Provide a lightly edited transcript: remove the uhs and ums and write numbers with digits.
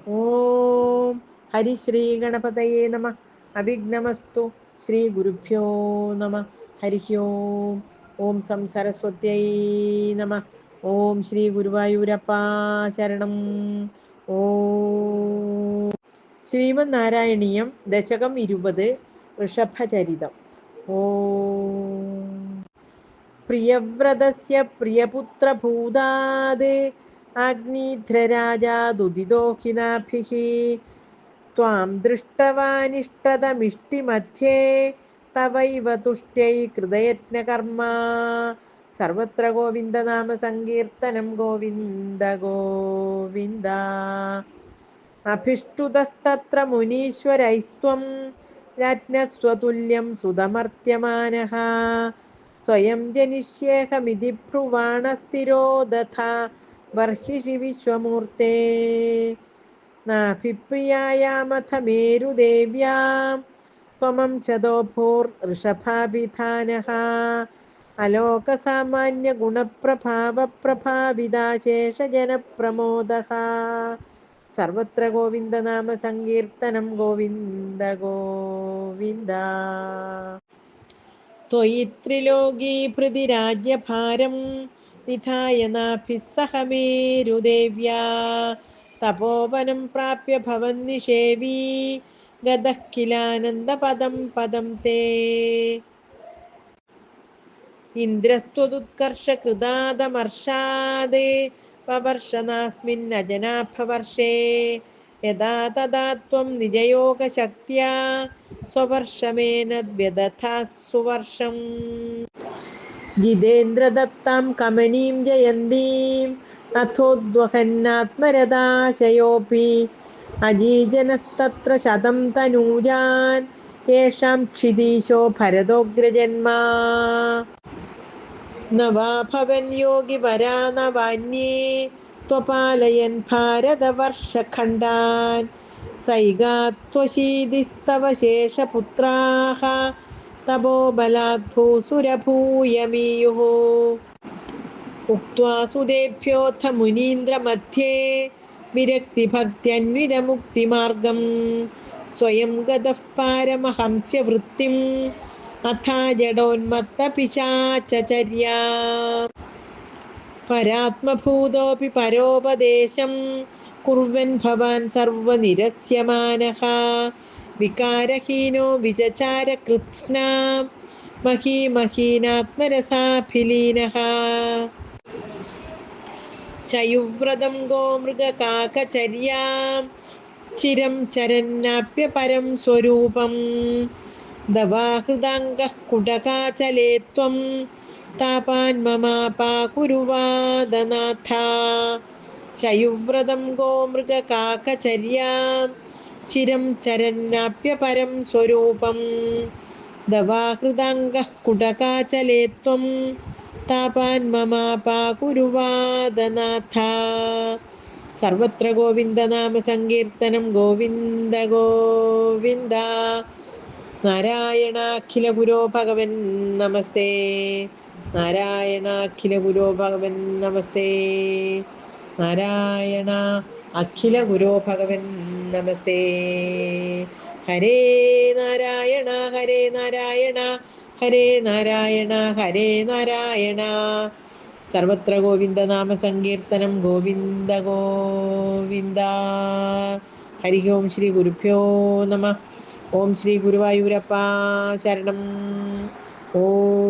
ഓം ഹരിശ്രീ ഗണപതയേ നമ. അഭിഘ്നമസ്തു. ശ്രീ ഗുരുഭ്യോ നമ. ഹരി ഓം. ഓം സം സരസ്വത്യൈ നമ. ഓം ശ്രീ ഗുരുവായൂരപ്പാ ശരണം. ഓം ശ്രീമന്നാരായണീയം ദശകം 20 ഋഷഭചരിതം. ഓം പ്രിയവ്രതസ്യ പ്രിയപുത്രഭൂതാത് അഗ്നിധ്രരാജാദുദിതോഹിനാഭിः ത്വാം ദൃഷ്ടവാനിഷ്ടതമിഷ്ടിമധ്യേ തവൈവ തുഷ്ട്യൈ കൃതയജ്ഞകർമ്മ. സർവത്ര ഗോവിന്ദനാമ സങ്കീർത്തനം. ഗോവിന്ദ ഗോവിന്ദ. അഭിഷ്ടുതസ്തത്ര മുനീശ്വരൈസ്ത്വം രാജ്ഞസ്വതുല്യം സുതമർത്യമാനഃ സ്വയം ജനിഷ്യേഹമിതി ഭ്രുവാണസ്ഥിരോ ദധാ ബർഹിഷി വിശ്വമൂർത്തേ. നാഭിപ്രിയായാമഥ മേരുദേവ്യാം ത്വമംശതോ ഭൂർഋഷഭാഭിധാനഃ അലോകസാമാന്യഗുണപ്രഭാവപ്രഭാവിതാശേഷജനപ്രമോദഃ. സർവത്ര ഗോവിന്ദനാമ സങ്കീർത്തനം. ഗോവിന്ദ ഗോവിന്ദ. ത്വയി ത്രിലോകീഭൃതി രാജ്യഭാരം നിധായ നാഭിः സഹ മേരുദേവ്യാ തപോവനം പ്രാപ്യ ഭവന്നിഷേവീ ഗതഃ കിലാനന്ദപദം പദം തേ. ഇന്ദ്രസ്ത്വതുത്കർഷകൃതാദമർഷാദ് വവർഷനാസ്മിന്നജനാഭവർഷേ യഥാ തഥാ ത്വം നിജയോഗശക്ത്യാ സ്വവർഷമേന വ്യദഥാസ് സുവർഷം. ജിതേന്ദ്രദത്താം കമനീം ജയന്തീം അഥോദ്വഹന്നാത്മരഥാശയോऽപി അജീജനസ്തത്ര ശതം തനൂജാൻ യേഷാം ക്ഷിതീശോ ഭരതോഗ്രജന്മാ. ന വാ ഭവൻ യോഗിവരാ ന വാന്യേ ത്വപാലയൻ ഭാരതവർഷഖണ്ഡാൻ സൈഗാത്വശീതിസ്തവ ശേഷപുത്രാഃ തപോബലാത് ഭൂസുരഭൂയമീയുഃ. ഉക്ത്വാ സുതേഭ്യോऽഥ മുനീന്ദ്രമധ്യേ വിരക്തിഭക്ത്യന്വിതമുക്തിമാർഗം സ്വയം ഗതഃ പാരമഹംസ്യവൃത്തിം അഥാ ജഡോന്മത്തപിശാചചര്യാ. പരാത്മഭൂതോऽപി പരോപദേശം കുർവൻ ഭവാൻ സർവനിരസ്യമാനഃ വികാരഹീനോ വിചചാര കൃത്സ്നാം മഹീമഹീനാത്മരസാഭിലീനഃ. ശയുവ്രതം ഗോമൃഗകാകചര്യാം ചിരം ചരന്നാപ്യപരം സ്വരൂപം ദവാഹൃദാംഗഃ കുടകാചലേ ത്വം താപാൻ മമാപാകുരുവാദനാഥ. ശയുവ്രതം ഗോമൃഗകാകചര്യാം ചിരം ചരന്നാപ്യപരം സ്വരൂപം ദവാഹൃദാംഗഃ കുടകാചലേ ത്വം താപാൻ മമാപാകുരുവാദനാഥ. സർവത്ര ഗോവിന്ദനാമ സങ്കീർത്തനം. ഗോവിന്ദ ഗോവിന്ദ. നാരായണാഖില ഗുരോ ഭഗവൻ നമസ്തേ. നാരായണാഖില ഗുരോ ഭഗവൻ നമസ്തേ. നാരായണ അഖില ഗുരോ ഭഗവൻ നമസ്തേ. ഹരേ നാരായണ ഹരേ നാരായണ ഹരേ നാരായണ ഹരേ നാരായണ. സർവത്ര ഗോവിന്ദനാമ സങ്കീർത്തനം. ഗോവിന്ദ ഗോവിന്ദ. ഹരി ഓം. ശ്രീ ഗുരുഭ്യോ നമ. ഓം ശ്രീ ഗുരുവായൂരപ്പാ ശരണം. ഓം